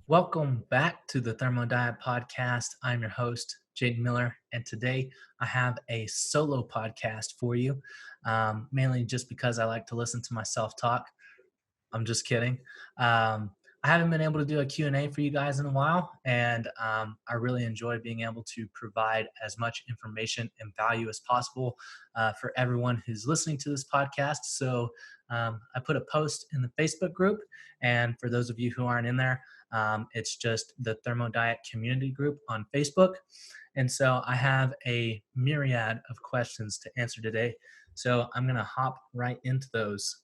Welcome back to the Thermo Diet Podcast. I'm your host, Jaden Miller, and today I have a solo podcast for you, mainly just because I like to listen to myself talk. I'm just kidding. I haven't been able to do a Q&A for you guys in a while, and I really enjoy being able to provide as much information and value as possible for everyone who's listening to this podcast. So I put a post in the Facebook group, and for those of you who aren't in there, it's just the Thermo Diet community group on Facebook. And so I have a myriad of questions to answer today. So I'm going to hop right into those.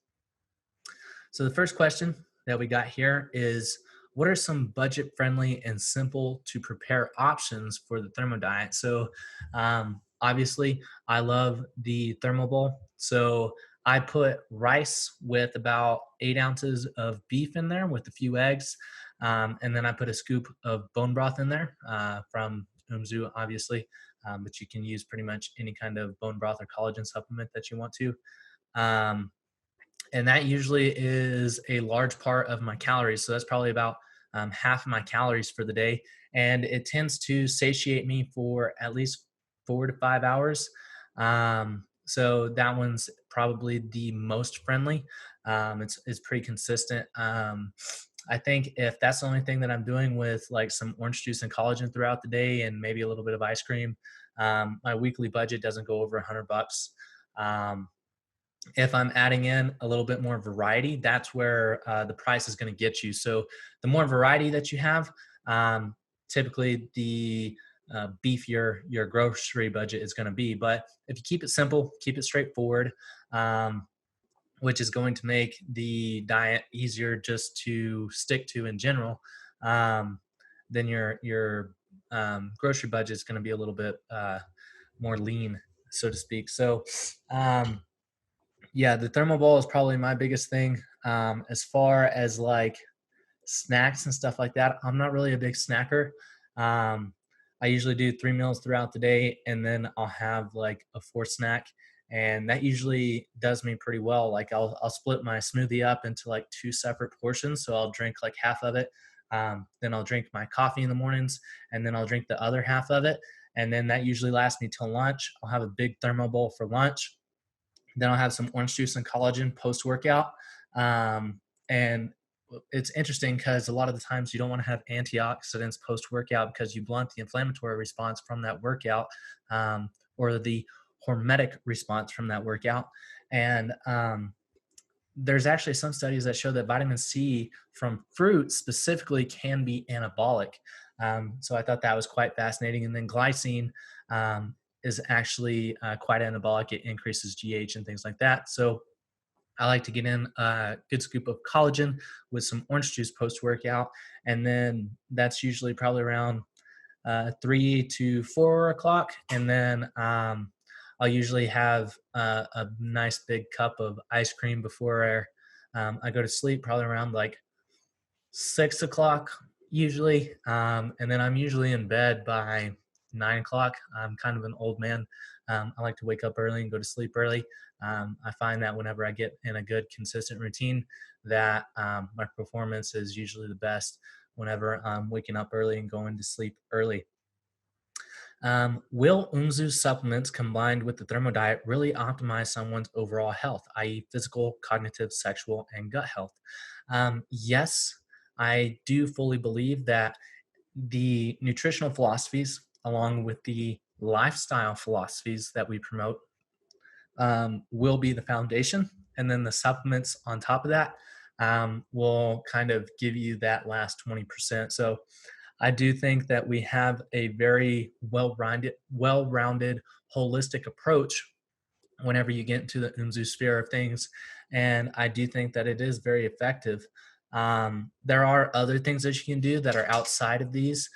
So the first question that we got here is, what are some budget friendly and simple to prepare options for the thermo diet? So obviously I love the thermo bowl. So I put rice with about 8 ounces of beef in there with a few eggs. And then I put a scoop of bone broth in there from Umzu, obviously. But you can use pretty much any kind of bone broth or collagen supplement that you want to. Um, and that usually is a large part of my calories. So that's probably about half of my calories for the day, and it tends to satiate me for at least 4 to 5 hours. So that one's probably the most friendly. It's pretty consistent. I think if that's the only thing that I'm doing with like some orange juice and collagen throughout the day, and maybe a little bit of ice cream, my weekly budget doesn't go over $100. Um, if I'm adding in a little bit more variety, that's where the price is going to get you. So the more variety that you have, typically the beefier your grocery budget is going to be. But if you keep it simple, keep it straightforward, um, which is going to make the diet easier just to stick to in general, um, then your grocery budget is going to be a little bit more lean, so to speak. So yeah, the thermal bowl is probably my biggest thing. As far as like snacks and stuff like that, I'm not really a big snacker. Um, I usually do 3 meals throughout the day, and then I'll have like a fourth snack, and that usually does me pretty well. Like I'll split my smoothie up into like two separate portions, so I'll drink like half of it. Then I'll drink my coffee in the mornings, and then I'll drink the other half of it, and then that usually lasts me till lunch. I'll have a big thermo bowl for lunch, then I'll have some orange juice and collagen post workout. And it's interesting because a lot of the times you don't want to have antioxidants post workout because you blunt the inflammatory response from that workout, or the hormetic response from that workout. And there's actually some studies that show that vitamin C from fruit specifically can be anabolic. So I thought that was quite fascinating. And then glycine is actually quite anabolic. It increases GH and things like that. So I like to get in a good scoop of collagen with some orange juice post workout. And then that's usually probably around 3 to 4 o'clock. And then I'll usually have a nice big cup of ice cream before I go to sleep, probably around like 6 o'clock usually. And then I'm usually in bed by 9 o'clock. I'm kind of an old man. I like to wake up early and go to sleep early. I find that whenever I get in a good, consistent routine, that my performance is usually the best whenever I'm waking up early and going to sleep early. Will Umzu supplements combined with the thermo diet really optimize someone's overall health, i.e., physical, cognitive, sexual, and gut health? Yes, I do fully believe that the nutritional philosophies, along with the lifestyle philosophies that we promote, will be the foundation. And then the supplements on top of that will kind of give you that last 20%. So I do think that we have a very well-rounded, holistic approach whenever you get into the Umzu sphere of things. And I do think that it is very effective. There are other things that you can do that are outside of these.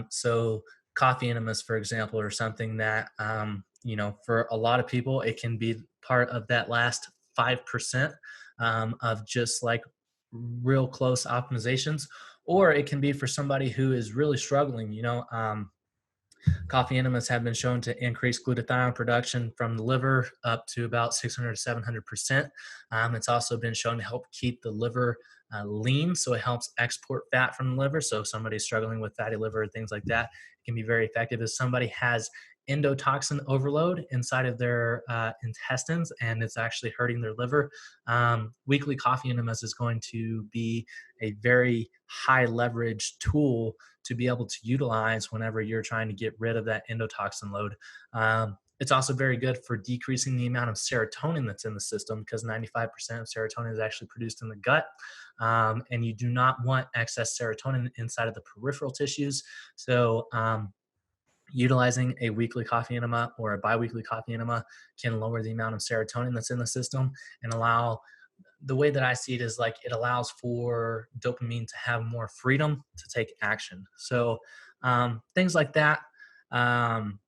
So coffee enemas, for example, or something that, for a lot of people, it can be part of that last 5% of just like real close optimizations, or it can be for somebody who is really struggling. Coffee enemas have been shown to increase glutathione production from the liver up to about 600 to 700%. It's also been shown to help keep the liver lean, so it helps export fat from the liver. So if somebody's struggling with fatty liver, things like that, it can be very effective. If somebody has endotoxin overload inside of their intestines and it's actually hurting their liver, weekly coffee enemas is going to be a very high leverage tool to be able to utilize whenever you're trying to get rid of that endotoxin load. It's also very good for decreasing the amount of serotonin that's in the system, because 95% of serotonin is actually produced in the gut. And you do not want excess serotonin inside of the peripheral tissues. So, utilizing a weekly coffee enema or a biweekly coffee enema can lower the amount of serotonin that's in the system and allow, the way that I see it is like it allows for dopamine to have more freedom to take action. So things like that. Um,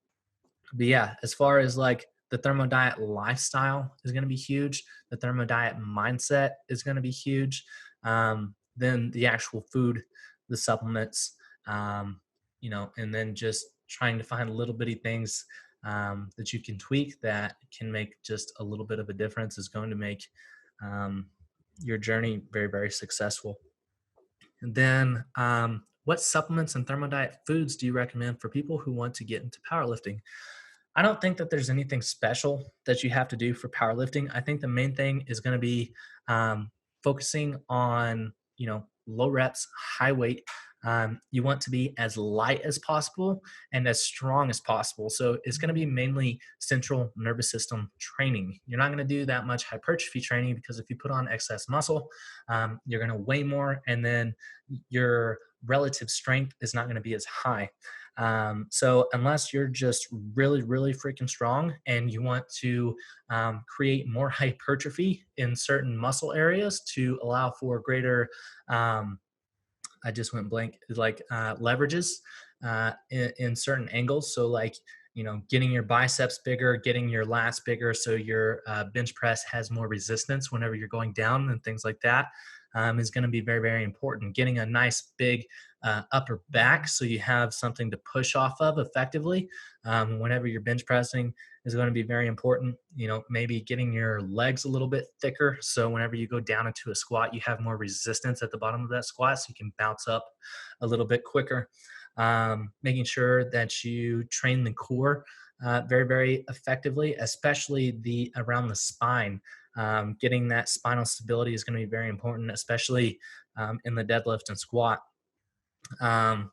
but yeah, as far as like the thermo diet lifestyle is going to be huge. The thermo diet mindset is going to be huge. Then the actual food, the supplements, and then just trying to find little bitty things that you can tweak that can make just a little bit of a difference is going to make um, your journey very, very successful. And then, what supplements and thermodiet foods do you recommend for people who want to get into powerlifting? I don't think that there's anything special that you have to do for powerlifting. I think the main thing is going to be um, focusing on, low reps, high weight. You want to be as light as possible and as strong as possible. So it's going to be mainly central nervous system training. You're not going to do that much hypertrophy training, because if you put on excess muscle, you're going to weigh more, and then your relative strength is not going to be as high. So unless you're just really, really freaking strong and you want to create more hypertrophy in certain muscle areas to allow for greater, I just went blank, like leverages in certain angles. So like, getting your biceps bigger, getting your lats bigger, so your bench press has more resistance whenever you're going down and things like that, is going to be very, very important. Getting a nice big upper back so you have something to push off of effectively whenever you're bench pressing is going to be very important. Maybe getting your legs a little bit thicker, so whenever you go down into a squat, you have more resistance at the bottom of that squat, so you can bounce up a little bit quicker. Making sure that you train the core very, very effectively, especially the around the spine. Getting that spinal stability is going to be very important, especially in the deadlift and squat. Um,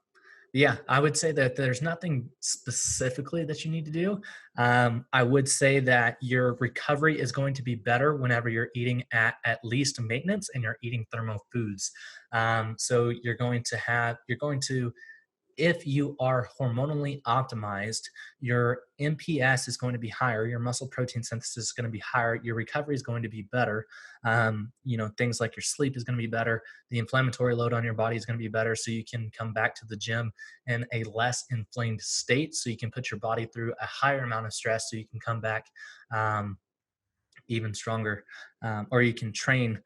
yeah, I would say that there's nothing specifically that you need to do. I would say that your recovery is going to be better whenever you're eating at least maintenance and you're eating thermal foods. So you're going to if you are hormonally optimized, your MPS is going to be higher, your muscle protein synthesis is going to be higher, your recovery is going to be better. Things like your sleep is going to be better, the inflammatory load on your body is going to be better, so you can come back to the gym in a less inflamed state, so you can put your body through a higher amount of stress, so you can come back um, even stronger, or you can train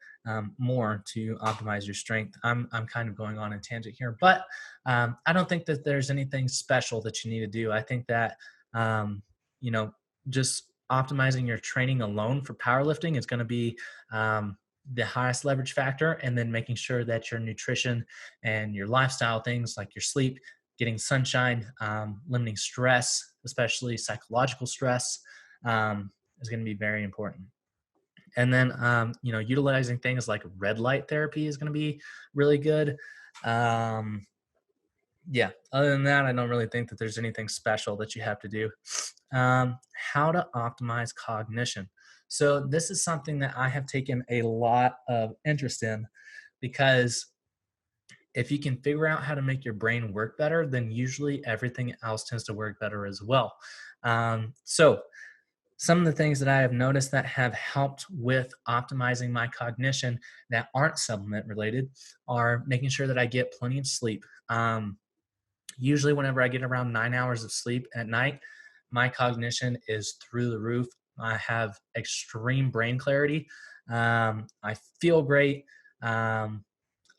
more to optimize your strength. I'm kind of going on a tangent here, but I don't think that there's anything special that you need to do. I think that um, you know just optimizing your training alone for powerlifting is going to be the highest leverage factor, and then making sure that your nutrition and your lifestyle things like your sleep, getting sunshine, limiting stress, especially psychological stress, is going to be very important. And then, utilizing things like red light therapy is going to be really good. Um, yeah, other than that, I don't really think that there's anything special that you have to do. How to optimize cognition. So, this is something that I have taken a lot of interest in, because if you can figure out how to make your brain work better, then usually everything else tends to work better as well. So, some of the things that I have noticed that have helped with optimizing my cognition that aren't supplement related are making sure that I get plenty of sleep. Usually, whenever I get around 9 hours of sleep at night, my cognition is through the roof. I have extreme brain clarity. I feel great. Um,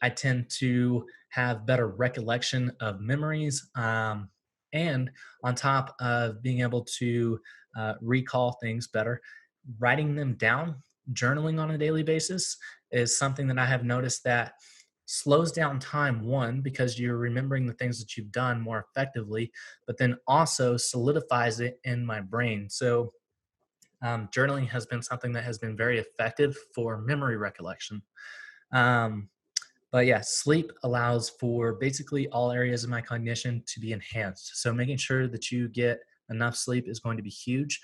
I tend to have better recollection of memories. And on top of being able to recall things better, writing them down, journaling on a daily basis is something that I have noticed that slows down time, one, because you're remembering the things that you've done more effectively, but then also solidifies it in my brain. So journaling has been something that has been very effective for memory recollection. Um, but yeah, sleep allows for basically all areas of my cognition to be enhanced. So making sure that you get enough sleep is going to be huge.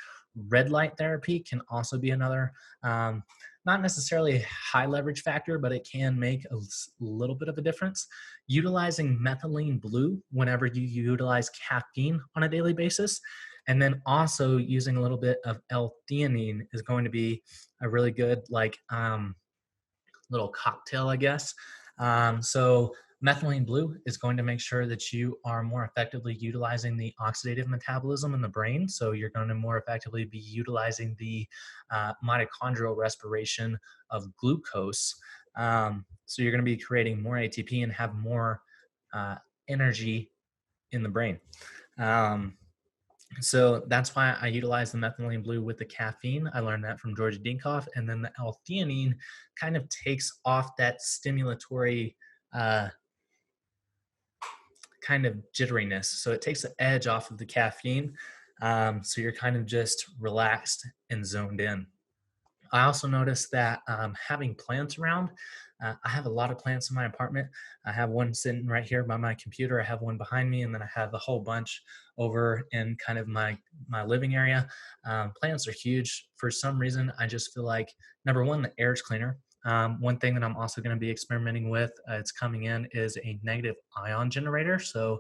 Red light therapy can also be another, um, not necessarily a high leverage factor, but it can make a little bit of a difference. Utilizing methylene blue whenever you utilize caffeine on a daily basis, and then also using a little bit of L-theanine is going to be a really good little cocktail, I guess. So methylene blue is going to make sure that you are more effectively utilizing the oxidative metabolism in the brain. So you're going to more effectively be utilizing the mitochondrial respiration of glucose. So you're going to be creating more ATP and have more uh, energy in the brain. Um, so that's why I utilize the methylene blue with the caffeine. I learned that from George Dinkoff. And then the L-theanine kind of takes off that stimulatory uh, kind of jitteriness. So it takes the edge off of the caffeine. So you're kind of just relaxed and zoned in. I also noticed that having plants around, I have a lot of plants in my apartment. I have one sitting right here by my computer. I have one behind me, and then I have a whole bunch over in kind of my living area. Plants are huge. For some reason, I just feel like number one, the air is cleaner. One thing that I'm also going to be experimenting with, it's coming in, is a negative ion generator. So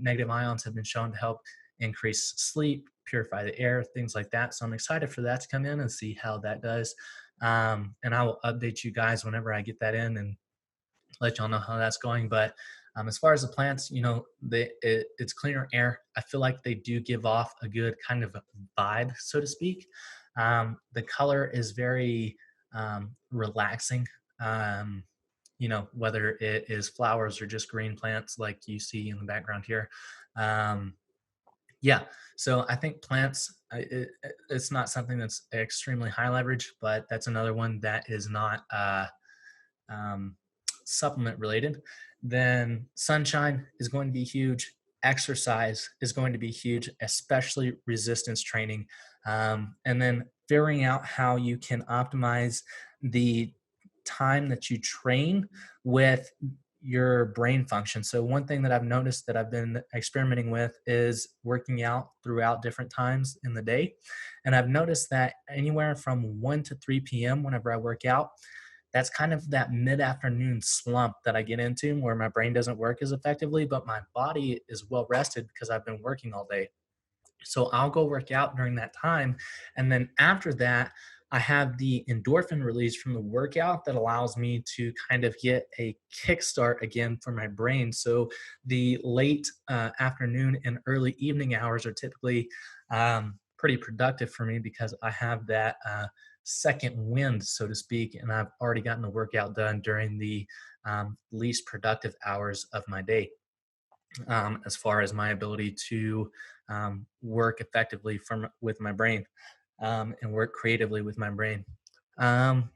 negative ions have been shown to help increase sleep, purify the air, things like that. So I'm excited for that to come in and see how that does. And I will update you guys whenever I get that in and let y'all know how that's going. But as far as the plants, it's cleaner air. I feel like they do give off a good kind of vibe, so to speak. The color is very relaxing. Whether it is flowers or just green plants like you see in the background here. Um, yeah. So I think plants, it's not something that's extremely high leverage, but that's another one that is not um, supplement related. Then sunshine is going to be huge. Exercise is going to be huge, especially resistance training. And then figuring out how you can optimize the time that you train with your brain function. So one thing that I've noticed that I've been experimenting with is working out throughout different times in the day. And I've noticed that anywhere from 1 to 3 p.m. whenever I work out, that's kind of that mid-afternoon slump that I get into where my brain doesn't work as effectively, but my body is well rested because I've been working all day. So I'll go work out during that time. And then after that, I have the endorphin release from the workout that allows me to kind of get a kickstart again for my brain. So the late afternoon and early evening hours are typically pretty productive for me because I have that second wind, so to speak, and I've already gotten the workout done during the least productive hours of my day as far as my ability to work effectively with my brain and work creatively with my brain. Um,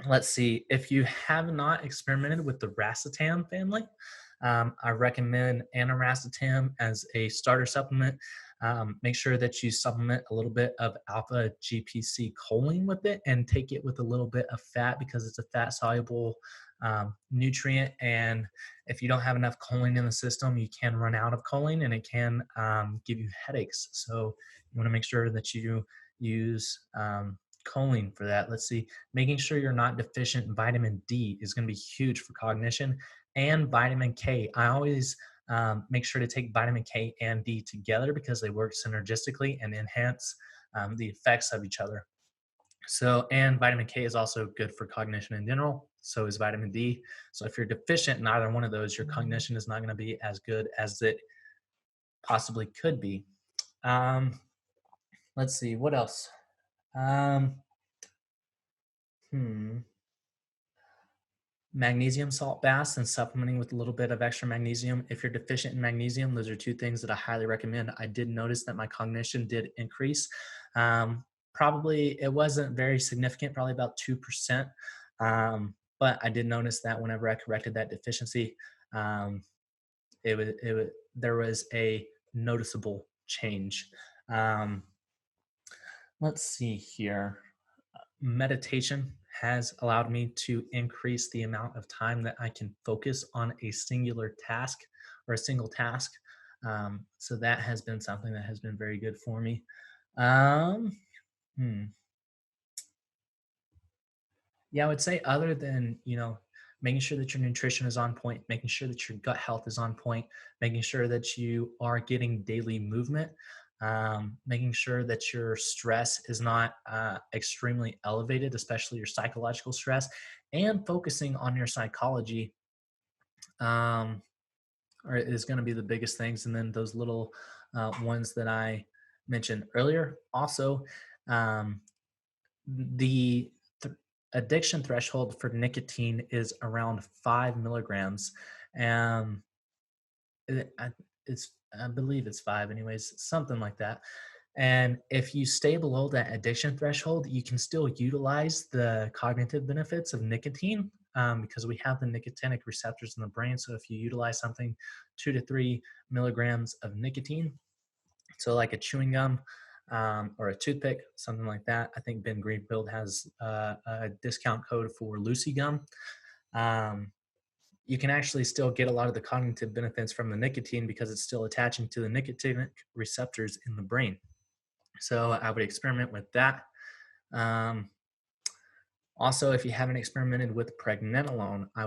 let's see. If you have not experimented with the racetam family, I recommend aniracetam as a starter supplement. Make sure that you supplement a little bit of alpha GPC choline with it and take it with a little bit of fat because it's a fat soluble nutrient. And if you don't have enough choline in the system, you can run out of choline and it can give you headaches. So you want to make sure that you use choline for that. Let's see, making sure you're not deficient in vitamin D is going to be huge for cognition, and vitamin K. I always make sure to take vitamin K and D together because they work synergistically and enhance the effects of each other. So, and vitamin K is also good for cognition in general. So is vitamin D. So if you're deficient in either one of those, your cognition is not going to be as good as it possibly could be. Um, let's see, what else? Um, hmm. Magnesium salt baths and supplementing with a little bit of extra magnesium. If you're deficient in magnesium, those are two things that I highly recommend. I did notice that my cognition did increase. Um, Probably it wasn't very significant, probably about 2%. But I did notice that whenever I corrected that deficiency, um, there was a noticeable change. Um, let's see here. Meditation has allowed me to increase the amount of time that I can focus on a singular task or a single task. So that has been something that has been very good for me. Um, hmm. Yeah, I would say other than, making sure that your nutrition is on point, making sure that your gut health is on point, making sure that you are getting daily movement, making sure that your stress is not extremely elevated, especially your psychological stress, and focusing on your psychology um, is going to be the biggest things. And then those little ones that I mentioned earlier. Also, um, the addiction threshold for nicotine is around 5 milligrams. Um, it, I, I believe it's five, anyways, something like that. And if you stay below that addiction threshold, you can still utilize the cognitive benefits of nicotine because we have the nicotinic receptors in the brain. So if you utilize something 2 to 3 milligrams of nicotine, so like a chewing gum or a toothpick, something like that. I think Ben Greenfield has a discount code for Lucy gum. Um, you can actually still get a lot of the cognitive benefits from the nicotine because it's still attaching to the nicotinic receptors in the brain. So I would experiment with that. Um, Also, if you haven't experimented with pregnenolone, I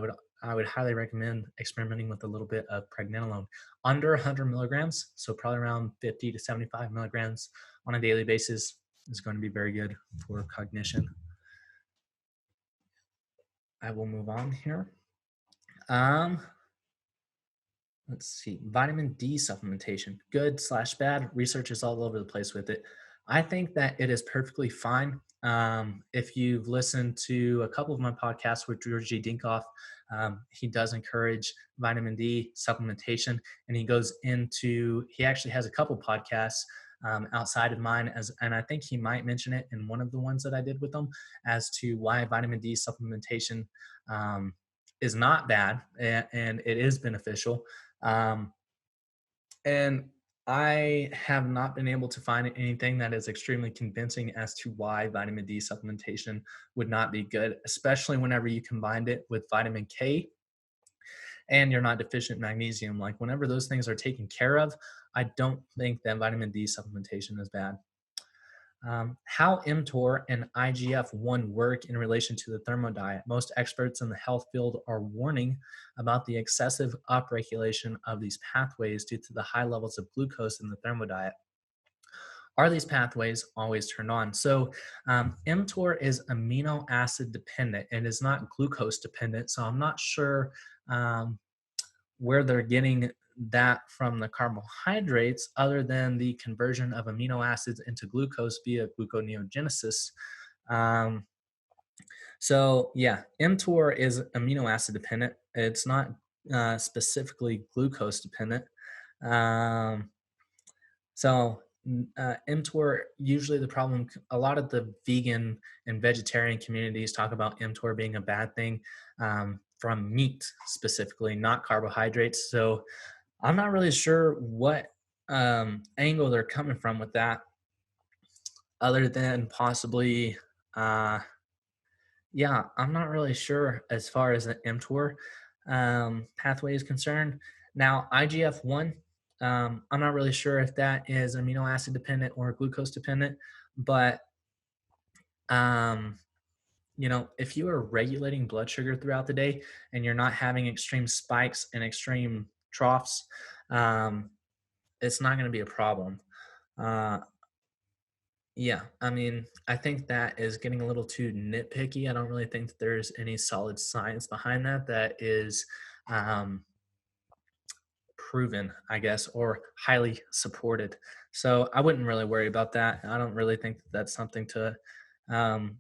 would highly recommend experimenting with a little bit of pregnenolone under 100 milligrams. So probably around 50 to 75 milligrams on a daily basis is going to be very good for cognition. I will move on here. Um, let's see, vitamin D supplementation, good slash bad. Research is all over the place with it. I think that it is perfectly fine. If you've listened to a couple of my podcasts with Georgie Dinkoff, he does encourage vitamin D supplementation, and he actually has a couple podcasts outside of mine, and I think he might mention it in one of the ones that I did with him as to why vitamin D supplementation um, is not bad and it is beneficial. Um, and I have not been able to find anything that is extremely convincing as to why vitamin D supplementation would not be good, especially whenever you combined it with vitamin K and you're not deficient in magnesium. Like whenever those things are taken care of, I don't think that vitamin D supplementation is bad. How Mtor and IGF-1 work in relation to the Thermo diet. Most experts in the health field are warning about the excessive upregulation of these pathways due to the high levels of glucose in the Thermo diet. Are these pathways always turned on? So mTOR is amino acid dependent and is not glucose dependent. So I'm not sure um, where they're getting that from the carbohydrates other than the conversion of amino acids into glucose via gluconeogenesis. Um, so yeah, mTOR is amino acid dependent. It's not specifically glucose dependent. Um, so mTOR, usually the problem, a lot of the vegan and vegetarian communities talk about mTOR being a bad thing from meat specifically, not carbohydrates. So I'm not really sure what angle they're coming from with that, other than possibly, uh, yeah, I'm not really sure as far as the mTOR pathway is concerned. Now, IGF-1, I'm not really sure if that is amino acid dependent or glucose dependent, but um, if you are regulating blood sugar throughout the day and you're not having extreme spikes and extreme troughs, um, it's not going to be a problem. Uh, yeah, I mean, I think that is getting a little too nitpicky. I don't really think that there's any solid science behind that is um, proven, I guess, or highly supported. So I wouldn't really worry about that. I don't really think that that's something to um,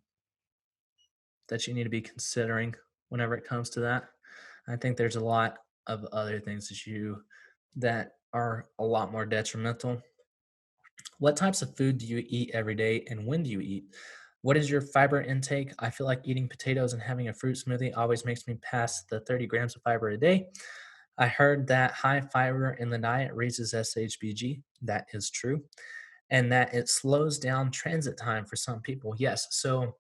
that you need to be considering. whenever it comes to that. I think there's a lot of other things that are a lot more detrimental. What types of food do you eat every day and when do you eat? What is your fiber intake? I feel like eating potatoes and having a fruit smoothie always makes me pass the 30 grams of fiber a day. I heard that high fiber in the diet raises SHBG. That is true. And that it slows down transit time for some people. Yes. So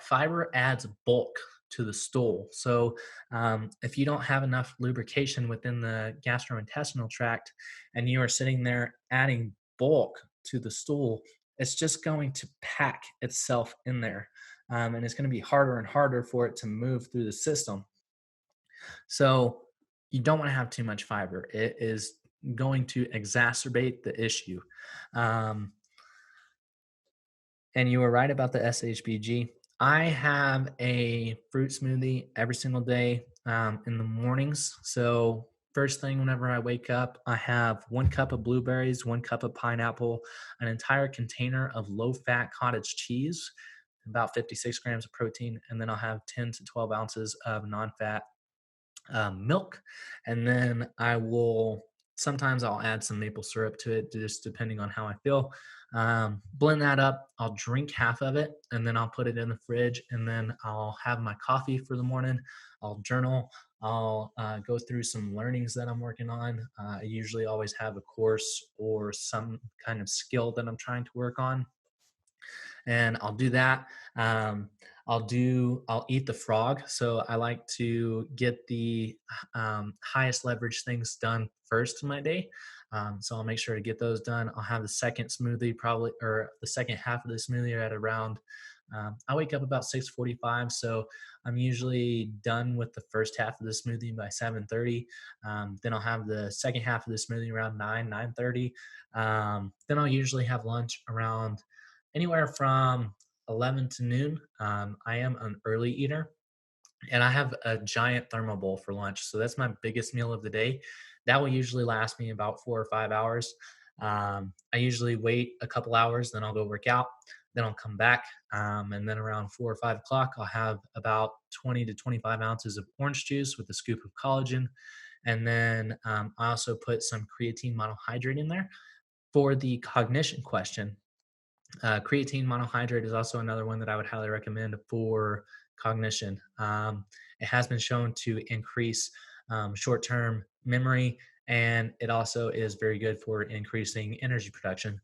fiber adds bulk to the stool. So, if you don't have enough lubrication within the gastrointestinal tract and you are sitting there adding bulk to the stool, it's just going to pack itself in there. And it's going to be harder and harder for it to move through the system. So, you don't want to have too much fiber. It is going to exacerbate the issue. Um, and you were right about the SHBG. I have a fruit smoothie every single day in the mornings. So, first thing whenever I wake up, I have 1 cup of blueberries, 1 cup of pineapple, an entire container of low fat cottage cheese, about 56 grams of protein, and then I'll have 10 to 12 ounces of non fat milk, and then sometimes I'll add some maple syrup to it, just depending on how I feel. Blend that up. I'll drink half of it, and then I'll put it in the fridge, and then I'll have my coffee for the morning. I'll journal. I'll go through some learnings that I'm working on. I usually always have a course or some kind of skill that I'm trying to work on, and I'll do that. Um, I'll eat the frog. So I like to get the highest leverage things done first in my day. So I'll make sure to get those done. I'll have the second smoothie probably, or the second half of the smoothie at around. I wake up about 6:45, so I'm usually done with the first half of the smoothie by 7:30. Then I'll have the second half of the smoothie around 9:30. Then I'll usually have lunch around anywhere from 11 to noon. I am an early eater, and I have a giant thermal bowl for lunch. So that's my biggest meal of the day. That will usually last me about 4 or 5 hours. I usually wait a couple hours, then I'll go work out. Then I'll come back. And then around 4 or 5 o'clock, I'll have about 20 to 25 ounces of orange juice with a scoop of collagen. And then I also put some creatine monohydrate in there. For the cognition question, creatine monohydrate is also another one that I would highly recommend for cognition. It has been shown to increase short term memory, and it also is very good for increasing energy production.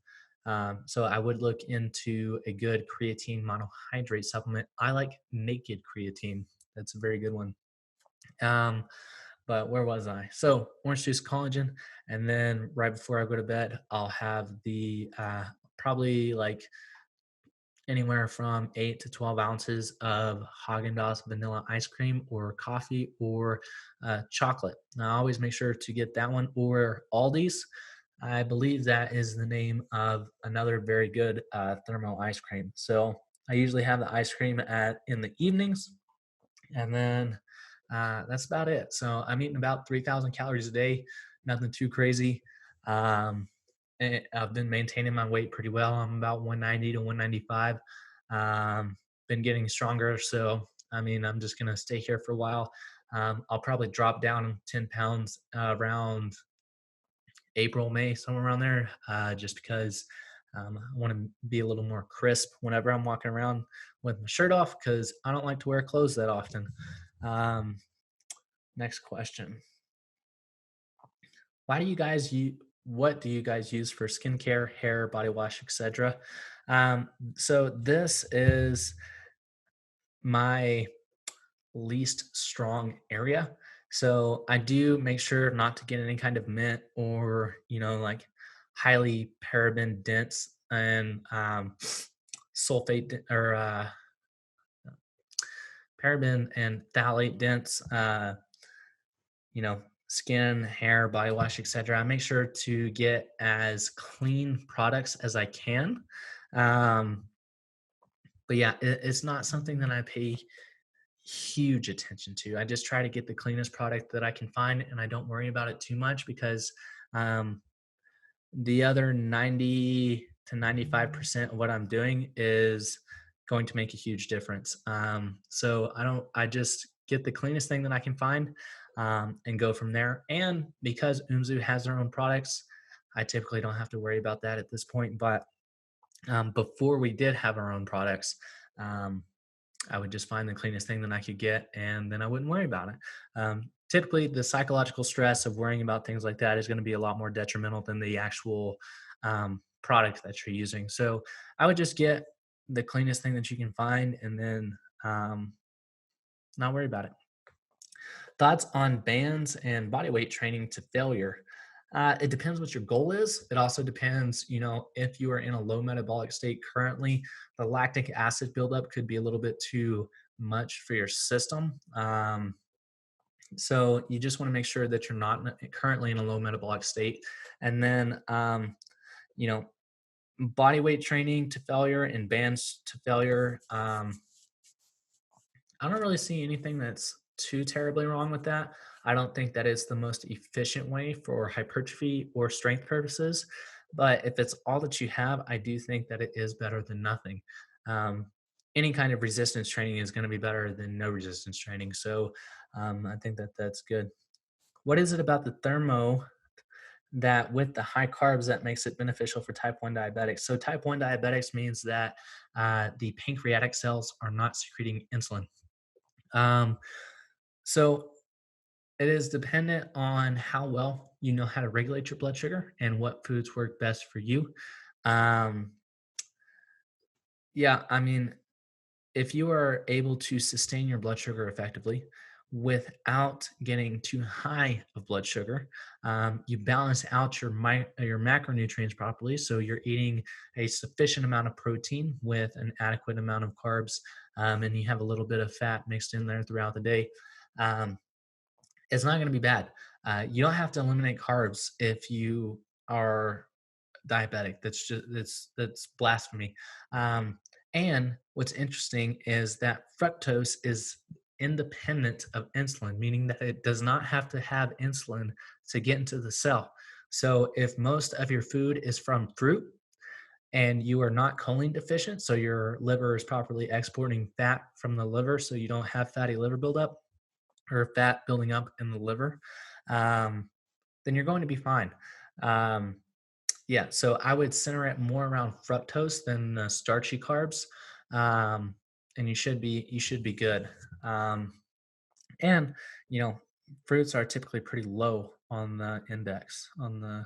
So I would look into a good creatine monohydrate supplement. I like naked creatine. That's a very good one. Um, but where was I? So orange juice, collagen, and then right before I go to bed, I'll have the probably like anywhere from 8 to 12 ounces of Haagen-Dazs vanilla ice cream or coffee or chocolate. Now, I always make sure to get that one or Aldi's. I believe that is the name of another very good Thermo ice cream. So I usually have the ice cream in the evenings, and then that's about it. So I'm eating about 3,000 calories a day, nothing too crazy. Um, and I've been maintaining my weight pretty well. I'm about 190 to 195. Been getting stronger. So, I mean, I'm just going to stay here for a while. I'll probably drop down 10 pounds around April, May, somewhere around there, just because I want to be a little more crisp whenever I'm walking around with my shirt off because I don't like to wear clothes that often. Um, Next question. Why do you guys use What do you guys use for skincare, hair, body wash, etc.? So this is my least strong area. So I do make sure not to get any kind of mint or, like highly paraben dense and sulfate or paraben and phthalate dense, you know, skin, hair, body wash, etc. I make sure to get as clean products as I can. Um, but yeah, it's not something that I pay huge attention to. I just try to get the cleanest product that I can find, and I don't worry about it too much because um, the other 90 to 95% of what I'm doing is going to make a huge difference. So I just get the cleanest thing that I can find and go from there. And because Umzu has their own products, I typically don't have to worry about that at this point. But before we did have our own products, um, I would just find the cleanest thing that I could get, and then I wouldn't worry about it. Typically, the psychological stress of worrying about things like that is going to be a lot more detrimental than the actual product that you're using. So I would just get the cleanest thing that you can find, and then not worry about it. Thoughts on bands and body weight training to failure? It depends what your goal is. It also depends, if you are in a low metabolic state currently, the lactic acid buildup could be a little bit too much for your system. So you just want to make sure that you're not currently in a low metabolic state. And then, you know, body weight training to failure and bands to failure. I don't really see anything that's too terribly wrong with that. I don't think that it's the most efficient way for hypertrophy or strength purposes. But if it's all that you have, I do think that it is better than nothing. Um, any kind of resistance training is going to be better than no resistance training. So I think that that's good. What is it about the thermo that with the high carbs that makes it beneficial for type 1 diabetics? So type 1 diabetics means that the pancreatic cells are not secreting insulin. Um, so it is dependent on how well you know how to regulate your blood sugar and what foods work best for you. Um, yeah, I mean, if you are able to sustain your blood sugar effectively without getting too high of blood sugar, you balance out your macronutrients properly. So you're eating a sufficient amount of protein with an adequate amount of carbs, and you have a little bit of fat mixed in there throughout the day. Um, it's not going to be bad. You don't have to eliminate carbs if you are diabetic. That's blasphemy. And what's interesting is that fructose is independent of insulin, meaning that it does not have to have insulin to get into the cell. So if most of your food is from fruit and you are not choline deficient, so your liver is properly exporting fat from the liver, so you don't have fatty liver buildup or fat building up in the liver, um, then you're going to be fine. Um, yeah, so I would center it more around fructose than the starchy carbs, um, and you should be good. Um, and you know, fruits are typically pretty low on the index on the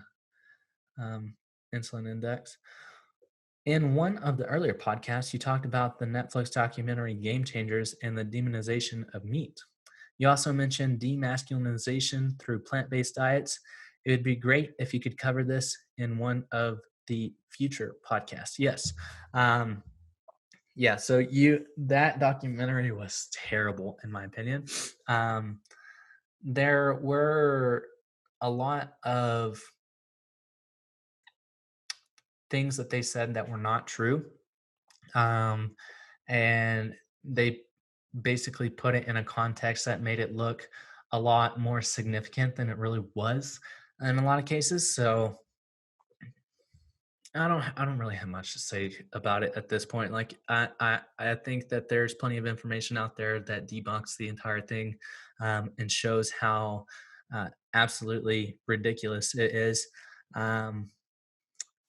um, insulin index. In one of the earlier podcasts, you talked about the Netflix documentary Game Changers and the demonization of meat. You also mentioned demasculinization through plant based diets. It would be great if you could cover this in one of the future podcasts. Yes. Um, yeah. So that documentary was terrible, in my opinion. There were a lot of things that they said that were not true. Um, and they basically put it in a context that made it look a lot more significant than it really was in a lot of cases. So I don't really have much to say about it at this point. Like I think that there's plenty of information out there that debunks the entire thing, and shows how absolutely ridiculous it is. Um,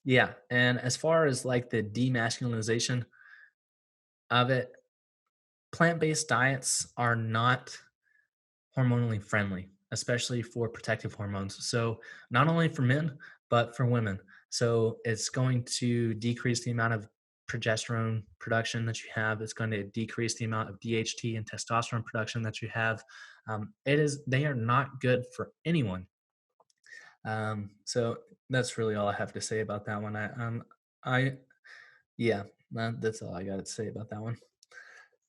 yeah, and as far as like the demasculinization of it, plant-based diets are not hormonally friendly, especially for protective hormones. So, not only for men, but for women. So, it's going to decrease the amount of progesterone production that you have. It's going to decrease the amount of DHT and testosterone production that you have. They are not good for anyone. So that's really all I have to say about that one. I, yeah, that's all I got to say about that one.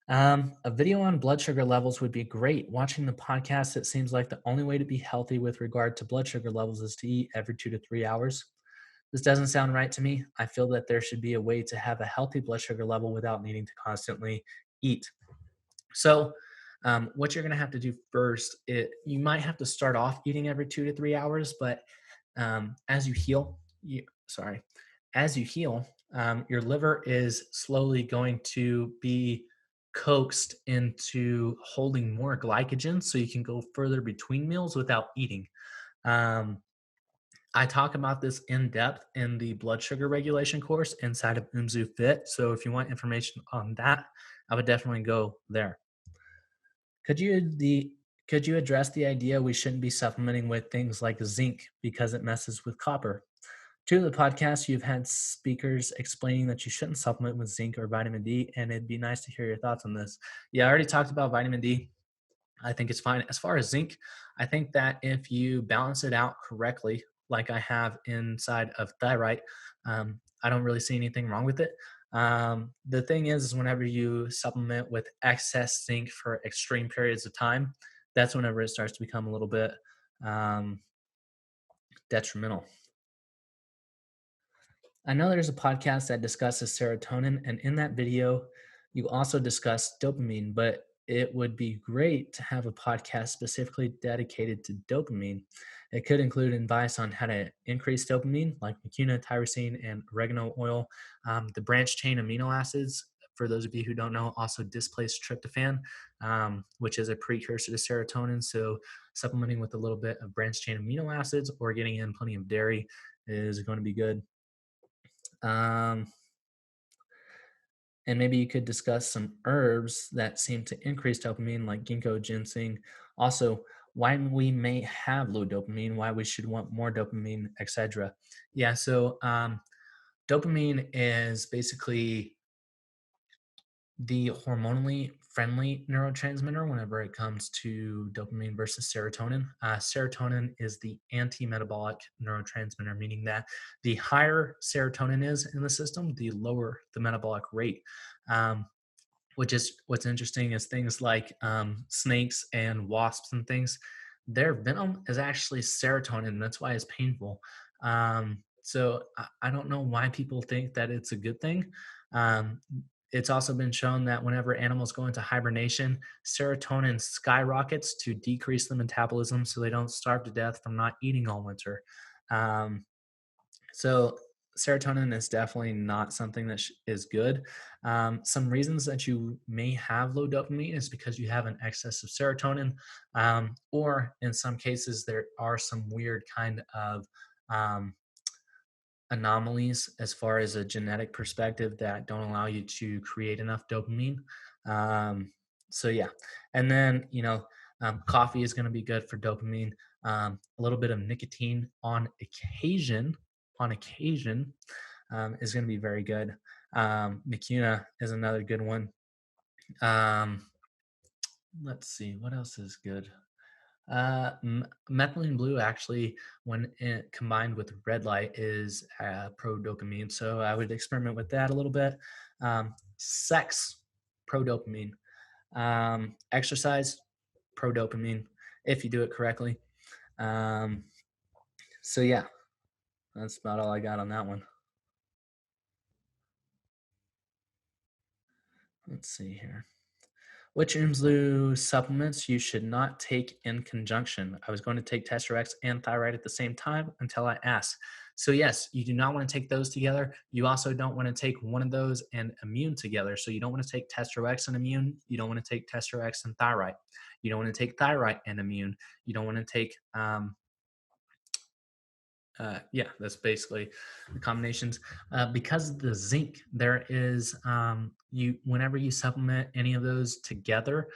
A video on blood sugar levels would be great. Watching the podcast, it seems like the only way to be healthy with regard to blood sugar levels is to eat every 2 to 3 hours. This doesn't sound right to me. I feel that there should be a way to have a healthy blood sugar level without needing to constantly eat. So, what you're going to have to do first, you might have to start off eating every 2 to 3 hours, but as you heal, as you heal, your liver is slowly going to be coaxed into holding more glycogen so you can go further between meals without eating. Um, I talk about this in depth in the blood sugar regulation course inside of Umzu Fit. So if you want information on that, I would definitely go there. Could you the could you address the idea we shouldn't be supplementing with things like zinc because it messes with copper? To the podcast, you've had speakers explaining that you shouldn't supplement with zinc or vitamin D, and it'd be nice to hear your thoughts on this. Yeah, I already talked about vitamin D. I think it's fine. As far as zinc, I think that if you balance it out correctly, like I have inside of thyroid, I don't really see anything wrong with it. The thing is whenever you supplement with excess zinc for extreme periods of time, that's whenever it starts to become a little bit um, detrimental. I know there's a podcast that discusses serotonin, and in that video, you also discuss dopamine, but it would be great to have a podcast specifically dedicated to dopamine. It could include advice on how to increase dopamine, like mucuna, tyrosine, and oregano oil. The branch chain amino acids, for those of you who don't know, also displace tryptophan, which is a precursor to serotonin. So, supplementing with a little bit of branch chain amino acids or getting in plenty of dairy is going to be good. Um, and maybe you could discuss some herbs that seem to increase dopamine, like ginkgo, ginseng. Also, why we may have low dopamine, why we should want more dopamine, etc. Yeah, so dopamine is basically the hormonally friendly neurotransmitter whenever it comes to dopamine versus serotonin. Serotonin is the anti metabolic neurotransmitter, meaning that the higher serotonin is in the system, the lower the metabolic rate. Um, which is what's interesting is things like snakes and wasps and things, their venom is actually serotonin. That's why it's painful. So I don't know why people think that it's a good thing. Um, it's also been shown that whenever animals go into hibernation, serotonin skyrockets to decrease the metabolism so they don't starve to death from not eating all winter. Um, so serotonin is definitely not something that is good. Some reasons that you may have low dopamine is because you have an excess of serotonin, or in some cases there are some weird kind of um, anomalies as far as a genetic perspective that don't allow you to create enough dopamine. Um, so yeah, and then coffee is going to be good for dopamine. A little bit of nicotine on occasion is going to be very good. Mucuna is another good one. Um, let's see, what else is good? Methylene blue actually, when it combined with red light, is pro dopamine. So I would experiment with that a little bit. Sex, pro dopamine. Exercise, pro dopamine, if you do it correctly. Um, so yeah, that's about all I got on that one. Let's see here. Which Umslu supplements you should not take in conjunction? I was going to take Testrex and thyroid at the same time until I asked. So yes, you do not want to take those together. You also don't want to take one of those and immune together. So you don't want to take Testrex and immune. You don't want to take Testrex and thyroid. You don't want to take thyroid and immune. You don't want to take yeah, that's basically the combinations. Because of the zinc, there is you whenever you supplement any of those together,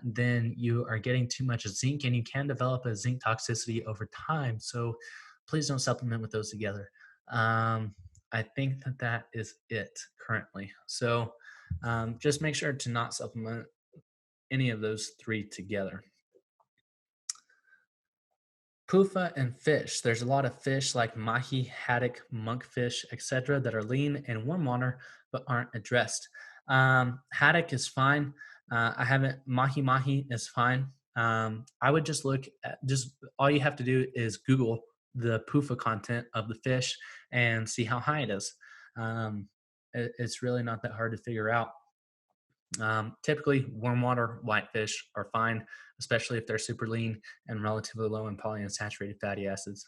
then you are getting too much zinc, and you can develop a zinc toxicity over time. So please don't supplement with those together. I think that is it currently. So just make sure to not supplement any of those three together. Pufa and fish. There's a lot of fish like mahi, haddock, monkfish, etc., that are lean and warm water but aren't addressed. Haddock is fine. I haven't mahi mahi is fine. I would just look at just all you have to do is Google the PUFA content of the fish and see how high it is. It's really not that hard to figure out. Typically, warm water whitefish are fine, especially if they're super lean and relatively low in polyunsaturated fatty acids.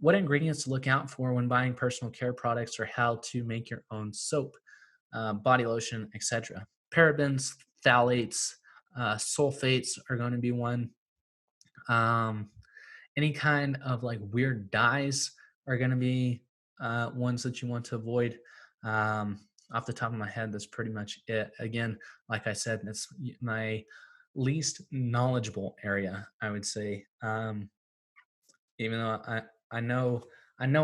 What ingredients to look out for when buying personal care products, or how to make your own soap, body lotion, etc. Parabens, phthalates, sulfates are going to be one. Um, any kind of like weird dyes are going to be ones that you want to avoid. Um, Off the top of my head, that's pretty much it. Again, like I said, it's my least knowledgeable area, I would say. Even though I know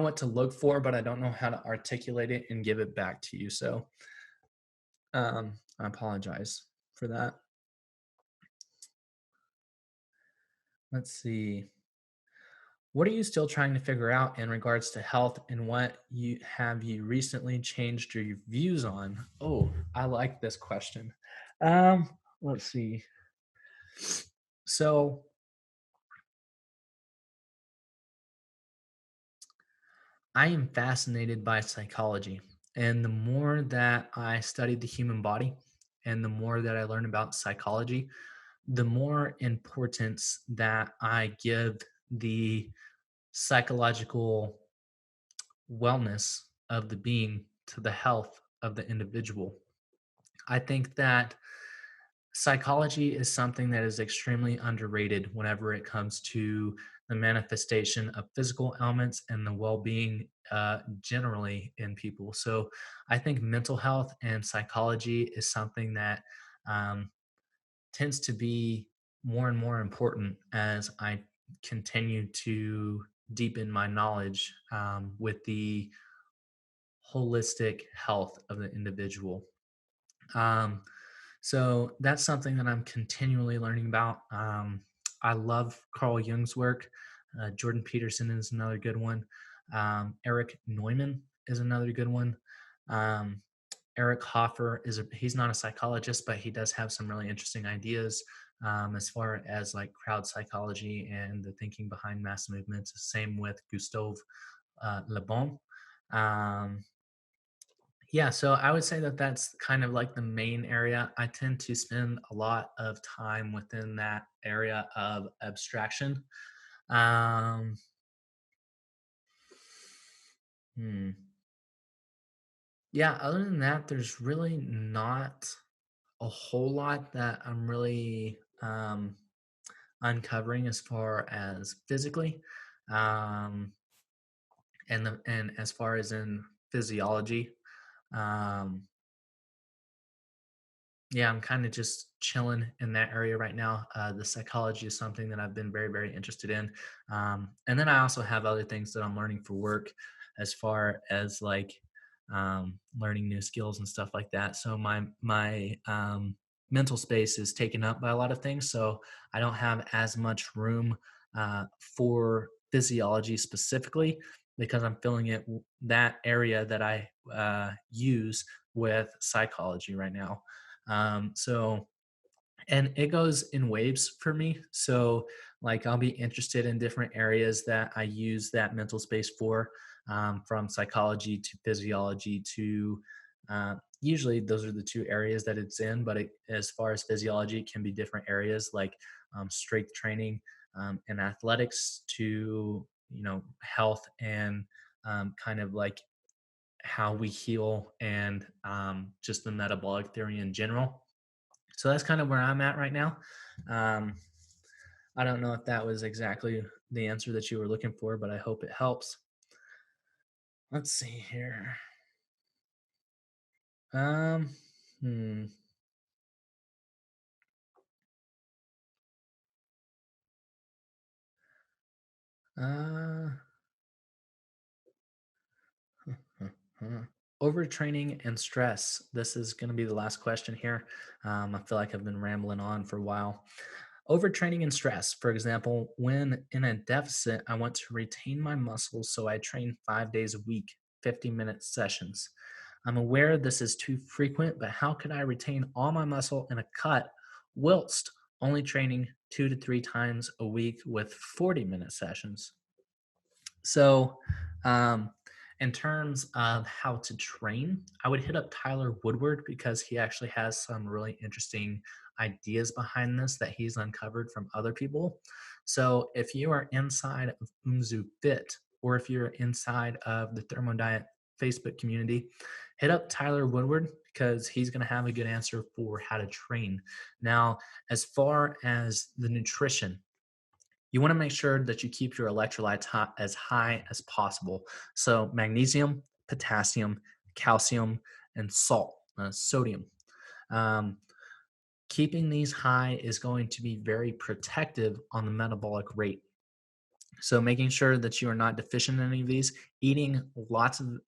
what to look for, but I don't know how to articulate it and give it back to you. So I apologize for that. Let's see. What are you still trying to figure out in regards to health, and what you recently changed your views on? Oh, I like this question. Um, let's see. So I am fascinated by psychology, and the more that I study the human body and the more that I learn about psychology, the more importance that I give the psychological wellness of the being to the health of the individual. I think that psychology is something that is extremely underrated whenever it comes to the manifestation of physical ailments and the well-being generally in people. So I think mental health and psychology is something that um, tends to be more and more important as I continue to deepen my knowledge with the holistic health of the individual. Um, so that's something that I'm continually learning about. I love Carl Jung's work. Jordan Peterson is another good one. Eric Neumann is another good one. Um, Eric Hoffer he's not a psychologist, but he does have some really interesting ideas as far as like crowd psychology and the thinking behind mass movements. Same with Gustave Le Bon. Um, yeah, so I would say that that's kind of like the main area. I tend to spend a lot of time within that area of abstraction. Um, hmm. Yeah, other than that, there's really not a whole lot that I'm really uncovering as far as physically, um, and as far as in physiology. Um, Yeah, I'm kind of just chilling in that area right now. The psychology is something that I've been very, very interested in. And then I also have other things that I'm learning for work as far as like learning new skills and stuff like that. So my mental space is taken up by a lot of things. So I don't have as much room for physiology specifically because I'm filling that area that I use with psychology right now. So, and it goes in waves for me. So, like, I'll be interested in different areas that I use that mental space for, from psychology to physiology to usually those are the two areas that it's in. But as far as physiology, it can be different areas like strength training and athletics to, health and kind of like how we heal and just the metabolic theory in general. So that's kind of where I'm at right now. Um, I don't know if that was exactly the answer that you were looking for, but I hope it helps. Let's see here. Um, hmm. Uh, Overtraining and stress. This is going to be the last question here. I feel like I've been rambling on for a while. Overtraining and stress. For example, when in a deficit, I want to retain my muscles, so I train 5 days a week, 50-minute sessions. I'm aware this is too frequent, but how can I retain all my muscle in a cut whilst only training 2 to 3 times a week with 40-minute sessions? So, um, In terms of how to train, I would hit up Tyler Woodward because he actually has some really interesting ideas behind this that he's uncovered from other people. So if you are inside of Umzu Fit, or if you're inside of the Thermo Diet Facebook community, hit up Tyler Woodward because he's going to have a good answer for how to train. Now, as far as the nutrition, you want to make sure that you keep your electrolytes as high as possible. So, magnesium, potassium, calcium, and salt, sodium. Um, Keeping these high is going to be very protective on the metabolic rate. So, making sure that you are not deficient in any of these, eating lots of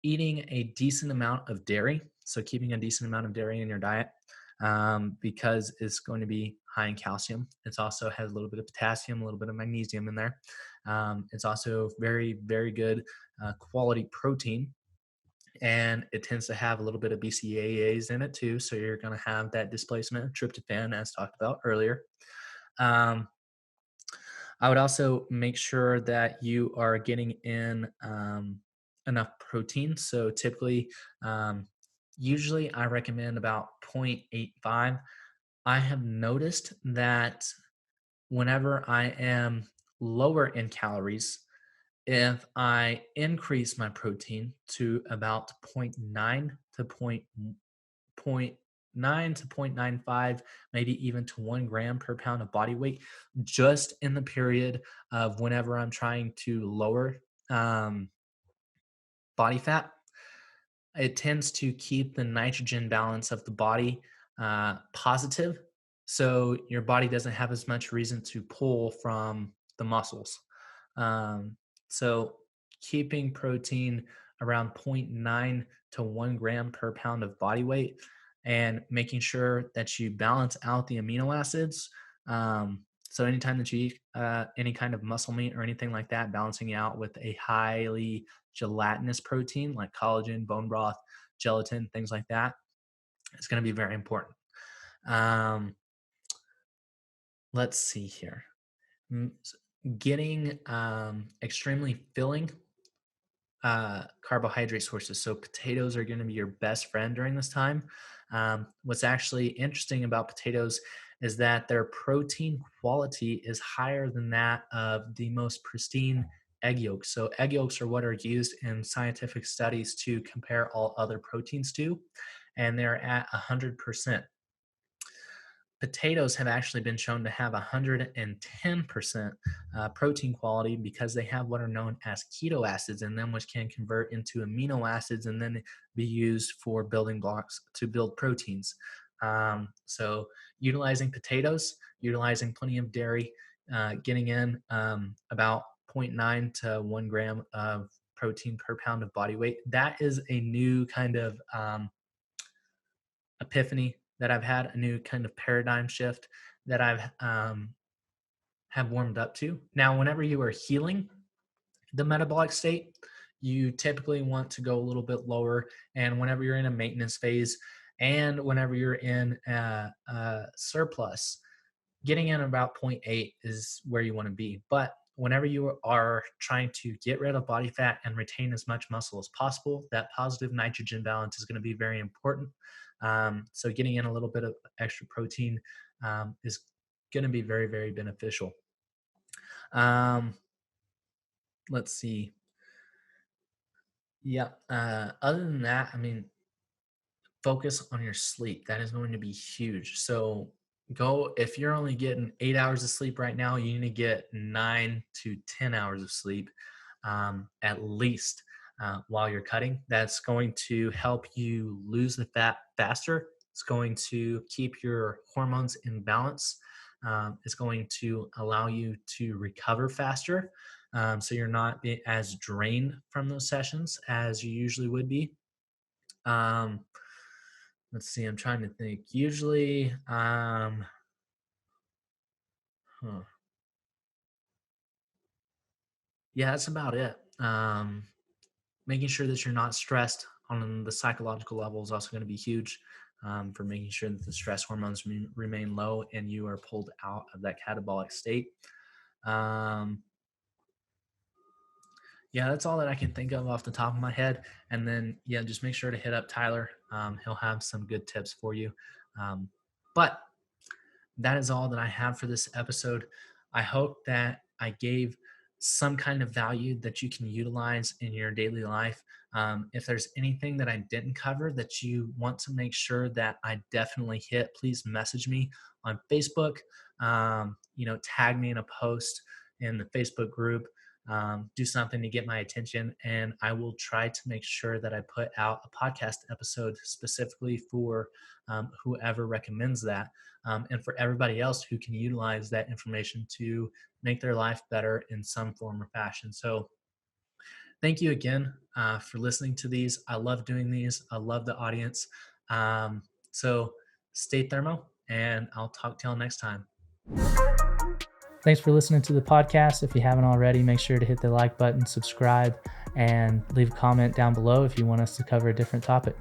eating a decent amount of dairy. So keeping a decent amount of dairy in your diet, because it's going to be high in calcium. It also has a little bit of potassium, a little bit of magnesium in there. It's also very, very good quality protein. And it tends to have a little bit of BCAAs in it too. So you're going to have that displacement of tryptophan, as talked about earlier. Um, I would also make sure that you are getting in enough protein. So typically, usually I recommend about 0.85. I have noticed that whenever I am lower in calories, if I increase my protein to about zero point 0.9 to point 0.9 to 0.95, maybe even to 1 gram per pound of body weight, just in the period of whenever I'm trying to lower um, body fat. It tends to keep the nitrogen balance of the body positive. So your body doesn't have as much reason to pull from the muscles. Um, so keeping protein around zero point 0.9 to 1 gram per pound of body weight and making sure that you balance out the amino acids. So anytime that you eat any kind of muscle meat or anything like that, balancing it out with a highly gelatinous protein like collagen, bone broth, gelatin, things like that, is going to be very important. Um, let's see here. Getting extremely filling carbohydrate sources. So potatoes are going to be your best friend during this time. What's actually interesting about potatoes is that their protein quality is higher than that of the most pristine egg yolks. So egg yolks are what are used in scientific studies to compare all other proteins to, and they're at 100%. Potatoes have actually been shown to have 110% protein quality because they have what are known as keto acids in them, which can convert into amino acids and then be used for building blocks to build proteins. So, utilizing potatoes, utilizing plenty of dairy, getting in about zero point 0.9 to 1 gram of protein per pound of body weight. That is a new kind of epiphany that I've had, a new kind of paradigm shift that I've have warmed up to. Now, whenever you are healing the metabolic state, you typically want to go a little bit lower. And whenever you're in a maintenance phase, and whenever you're in a surplus, getting in about zero point 0.8 is where you want to be. But whenever you are trying to get rid of body fat and retain as much muscle as possible, that positive nitrogen balance is going to be very important. So getting in a little bit of extra protein is going to be very, very beneficial. Um, let's see. Yeah. Other than that, I mean, focus on your sleep. That is going to be huge. So go, if you're only getting 8 hours of sleep right now, you need to get 9 to 10 hours of sleep at least while you're cutting. That's going to help you lose the fat faster. It's going to keep your hormones in balance. It's going to allow you to recover faster. So you're not as drained from those sessions as you usually would be. Um, let's see, I'm trying to think. Usually, huh. Yeah, that's about it. Making sure that you're not stressed on the psychological level is also going to be huge for making sure that the stress hormones remain low and you are pulled out of that catabolic state. Um, Yeah, that's all that I can think of off the top of my head. And then, yeah, just make sure to hit up Tyler. He'll have some good tips for you. But that is all that I have for this episode. I hope that I gave some kind of value that you can utilize in your daily life. If there's anything that I didn't cover that you want to make sure that I definitely hit, please message me on Facebook. Tag me in a post in the Facebook group. Do something to get my attention, and I will try to make sure that I put out a podcast episode specifically for whoever recommends that, and for everybody else who can utilize that information to make their life better in some form or fashion. So, thank you again for listening to these. I love doing these, I love the audience. So, stay thermo, and I'll talk to y'all next time. Thanks for listening to the podcast. If you haven't already, make sure to hit the like button, subscribe, and leave a comment down below if you want us to cover a different topic.